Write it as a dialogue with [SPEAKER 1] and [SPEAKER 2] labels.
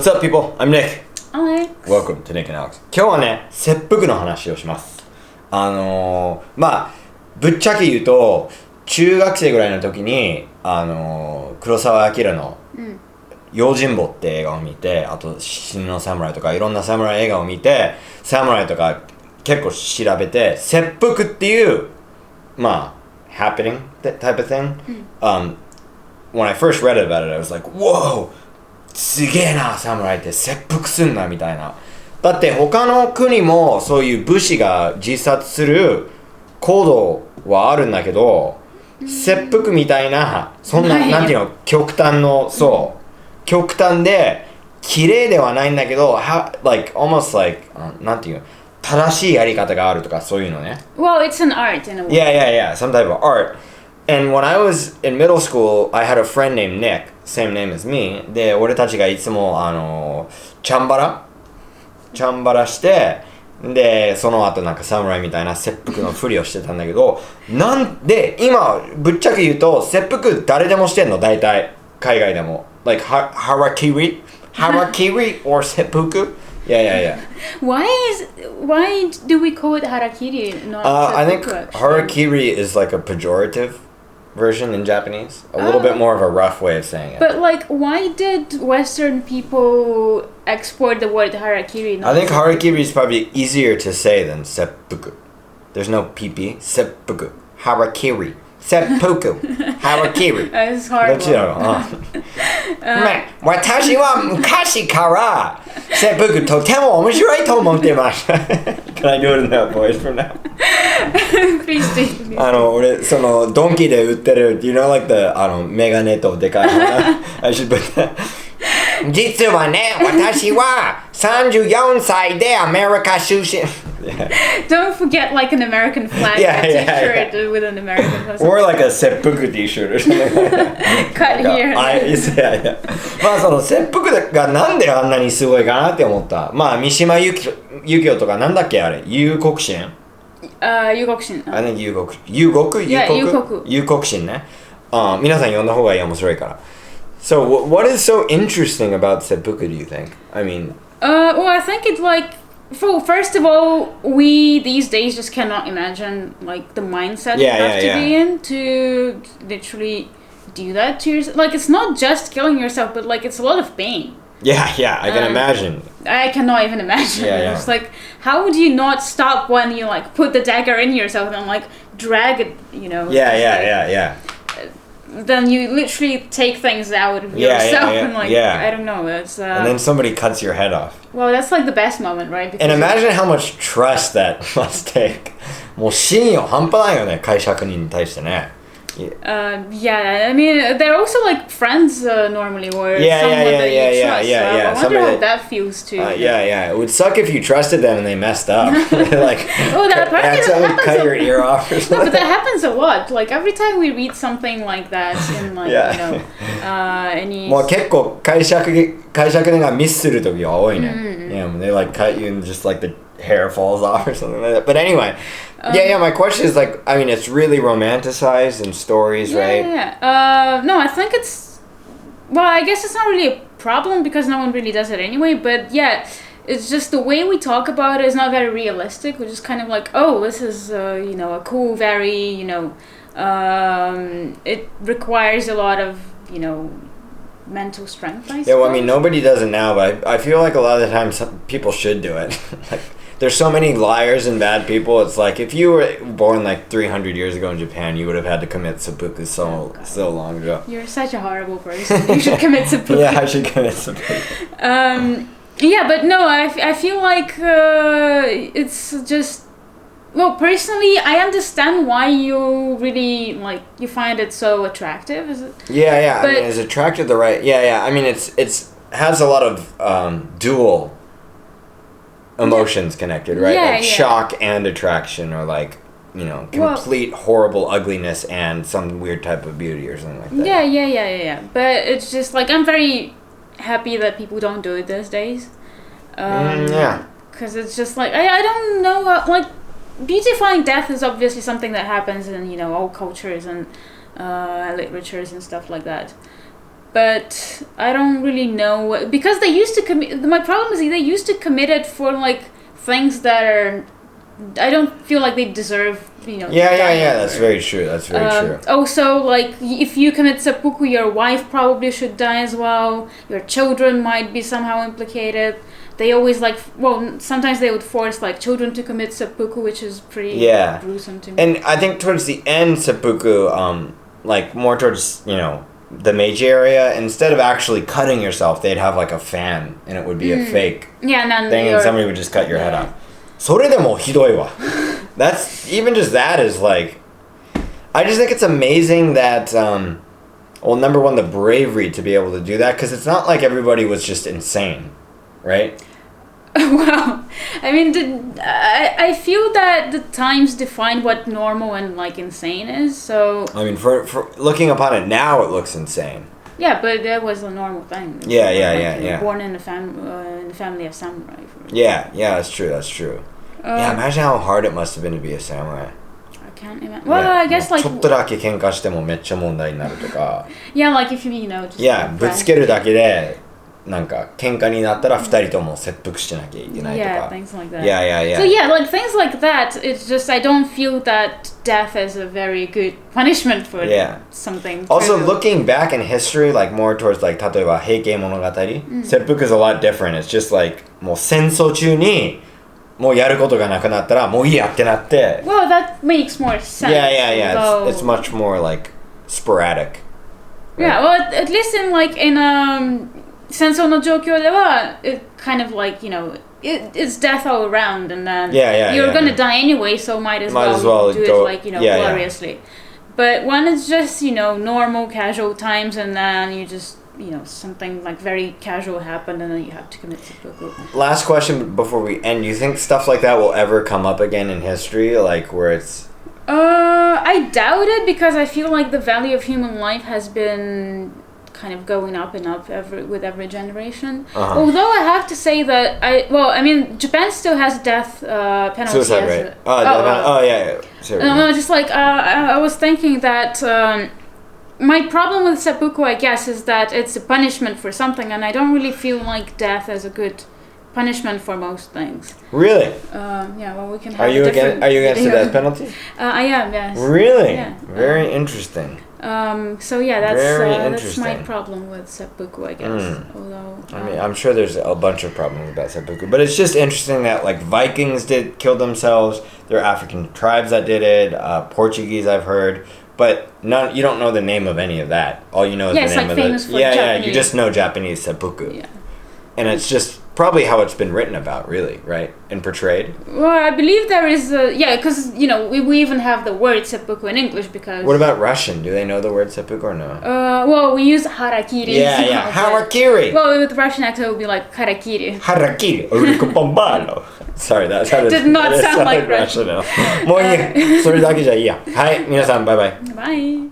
[SPEAKER 1] What's up, people? I'm Nick.
[SPEAKER 2] Alex.
[SPEAKER 1] Welcome to Nick and Alex. 今日はね、切腹の話をします。ぶっちゃけ言うと、中学生ぐらいの時に、黒澤明の用心棒って映画を見て、あと死の侍とかいろんな侍映画を見て、侍とか結構調べて、切腹っていう、happening type of thing. When I first read about it, I was like, whoa! すげえな、侍って切腹すんなみたいな。だって他の国もそういう武士が自殺する行動はあるんだけど、切腹みたいな、そんな、なんていうの、極端の、そう、極端で、綺麗ではないんだけど、almost like, なんていうの、正しいやり方があるとか、そういうのね。
[SPEAKER 2] Well, it's an art in a way.
[SPEAKER 1] Yeah, some type of art. And when I was in middle school, I had a friend named Nick, same name as me. で、俺たちがいつも、チャンバラして、で、その後なんか侍みたいな切腹のふりをしてたんだけど、なんで、今、ぶっちゃけ言うと、切腹誰でもしてんの、大体、海外でも。Like, harakiri or 切腹? Yeah.
[SPEAKER 2] Why do we call it harakiri? Not
[SPEAKER 1] I think
[SPEAKER 2] seppuku,
[SPEAKER 1] harakiri is like a pejorative version in Japanese. A little bit more of a rough way of saying it.
[SPEAKER 2] But like, why did Western people export the word harakiri?
[SPEAKER 1] I think harakiri is probably easier to say than seppuku. There's no pp. Seppuku. Harakiri. Seppuku. Harakiri.
[SPEAKER 2] It's hard.
[SPEAKER 1] どっちだろう私は昔から切腹とても面白いと思ってました。Can I do it in that voice from now?
[SPEAKER 2] Please do.
[SPEAKER 1] 俺、その、ドンキで売ってる、you know, like the, メガネとでかいI should put that. 実はね、私は34歳でアメリカ出身。
[SPEAKER 2] Don't forget like an American flag t-shirt with an American flag.
[SPEAKER 1] Or like a 切腹 t-shirt or something like that.
[SPEAKER 2] Cut here.
[SPEAKER 1] Yeah. まあその切腹がなんであんなにすごいかなって思った。まあ三島由紀夫とかなんだっけあれ遊国心
[SPEAKER 2] 遊国心。
[SPEAKER 1] I think 遊国心ね。皆さん読んだ方がいい面白いから。So what is so interesting about 切腹 do you think? I mean...
[SPEAKER 2] Well, I think it's like... First of all, we these days just cannot imagine like the mindset you have to be in to literally do that to yourself. Like it's not just killing yourself, but like it's a lot of pain.
[SPEAKER 1] Yeah, I can imagine.
[SPEAKER 2] I cannot even imagine.
[SPEAKER 1] Yeah.
[SPEAKER 2] It's like, how would you not stop when you like put the dagger in yourself and like drag it, you know?
[SPEAKER 1] Yeah.
[SPEAKER 2] Then you literally take things out of yourself and like I don't know. It's
[SPEAKER 1] and then somebody cuts your head off.
[SPEAKER 2] Well, that's like the best moment, right? Because
[SPEAKER 1] and imagine how much trust that must take. もう信用半端ないよね、介錯人に対してね。
[SPEAKER 2] Yeah, I mean, they're also like friends normally, or someone that you trust. I wonder how that feels too.
[SPEAKER 1] Yeah. It would suck if you trusted them and they messed up. Like,
[SPEAKER 2] that
[SPEAKER 1] cut your ear off or something.
[SPEAKER 2] No, but that happens a lot. Like every time we read something like that in like you know, any.
[SPEAKER 1] もう結構解釈人がミスする時が多いね。Yeah, they like cut you and just like the hair falls off or something like that. But anyway. My question is like, I mean, it's really romanticized in stories, right?
[SPEAKER 2] Yeah. No, I think it's... Well, I guess it's not really a problem because no one really does it anyway. But yeah, it's just the way we talk about it is not very realistic. We're just kind of like, oh, this is, you know, a cool, very, you know... it requires a lot of, you know... mental strength, I suppose.
[SPEAKER 1] Yeah, well, I mean, nobody does it now, but I feel like a lot of the time people should do it. Like, there's so many liars and bad people. It's like if you were born like 300 years ago in Japan, you would have had to commit seppuku so long ago.
[SPEAKER 2] You're such a horrible person. You should commit seppuku.
[SPEAKER 1] Yeah, I should commit seppuku.
[SPEAKER 2] Yeah, but no, I feel like it's just... Well, personally, I understand why you really, like, you find it so attractive. Is it?
[SPEAKER 1] Yeah. I mean, it's attractive the right... Yeah. I mean, it's has a lot of dual emotions connected, right? Like shock and attraction, or like, you know, complete horrible ugliness and some weird type of beauty or something like that.
[SPEAKER 2] Yeah. But it's just, like, I'm very happy that people don't do it these days. Because it's just, like, I don't know, like... Beautifying death is obviously something that happens in, you know, all cultures and literatures and stuff like that. but I don't really know because they used to commit. My problem is they used to commit it for like things that are. I don't feel like they deserve,
[SPEAKER 1] Yeah. That's very true. That's very true.
[SPEAKER 2] Also, like if you commit seppuku, your wife probably should die as well. Your children might be somehow implicated. They always sometimes they would force like children to commit seppuku, which is pretty gruesome to me.
[SPEAKER 1] And I think towards the end, seppuku, like more towards the Meiji area, instead of actually cutting yourself, they'd have like a fan, and it would be a fake thing, and somebody would just cut your head off. それでもひどいわ. That's even just that is like, I just think it's amazing that well, number one, the bravery to be able to do that, because it's not like everybody was just insane, right?
[SPEAKER 2] Well, I mean, I feel that the times defined what normal and like insane is. So
[SPEAKER 1] I mean, for looking upon it now, it looks insane.
[SPEAKER 2] Yeah, but that was a normal thing.
[SPEAKER 1] Yeah.
[SPEAKER 2] Born in a family of samurai.
[SPEAKER 1] Yeah, that's true. That's true. Yeah, imagine how hard it must have been to be a samurai.
[SPEAKER 2] I can't imagine. Well, I guess like.
[SPEAKER 1] ちょっとだけ喧嘩してもめっちゃ問題になるとか。
[SPEAKER 2] Yeah, like if you just.
[SPEAKER 1] Yeah, ぶつけるだけでなんか喧嘩になったら二人とも切腹しなきゃいけないとか。
[SPEAKER 2] Yeah, things like that.
[SPEAKER 1] Yeah.
[SPEAKER 2] So yeah, like things like that. It's just I don't feel that death is a very good punishment for something.
[SPEAKER 1] Also, looking back in history, like more towards like 例えば平家物語、切腹 is a lot different. It's just like もう戦争中にもうやることがなくなったらもういいやってなって。
[SPEAKER 2] Well, that makes more sense.
[SPEAKER 1] Yeah. It's much more like sporadic.
[SPEAKER 2] Right? Yeah, well, at least in 戦争の状況では it kind of like it's death all around, and then you're gonna die anyway, so might as well do it like gloriously. But when it's just normal casual times, and then you just something like very casual happened, and then you have to commit seppuku.
[SPEAKER 1] Last question before we end: you think stuff like that will ever come up again in history, like where it's?
[SPEAKER 2] I doubt it, because I feel like the value of human life has been kind of going up and up with every generation. Although I have to say that Japan still has death penalty.
[SPEAKER 1] Suicide rate.
[SPEAKER 2] No, just like I was thinking that my problem with seppuku, I guess, is that it's a punishment for something, and I don't really feel like death as a good punishment for most things.
[SPEAKER 1] Really?
[SPEAKER 2] Yeah. Well, we can.
[SPEAKER 1] Are you against the death penalty?
[SPEAKER 2] I am. Yes.
[SPEAKER 1] Really?
[SPEAKER 2] Yeah.
[SPEAKER 1] Very interesting.
[SPEAKER 2] So yeah, that's my problem with seppuku, I guess. Although
[SPEAKER 1] I mean, I'm sure there's a bunch of problems about seppuku, but it's just interesting that like Vikings did kill themselves. There are African tribes that did it. Portuguese, I've heard, but you don't know the name of any of that. All you know is the name of it. Yeah. You just know Japanese seppuku. Yeah. And it's just probably how it's been written about, really, right? And portrayed.
[SPEAKER 2] Well, I believe there is because we even have the word seppuku in English, because.
[SPEAKER 1] What about Russian? Do they know the word seppuku or no?
[SPEAKER 2] Well, we use harakiri.
[SPEAKER 1] Yeah, harakiri.
[SPEAKER 2] Well, with Russian accent, it would be like harakiri.
[SPEAKER 1] Harakiri. Sorry, that sounded.
[SPEAKER 2] Did not sound like Russian.
[SPEAKER 1] もういい。それだけじゃいいや。はい、皆さん、バイバイ。
[SPEAKER 2] Bye.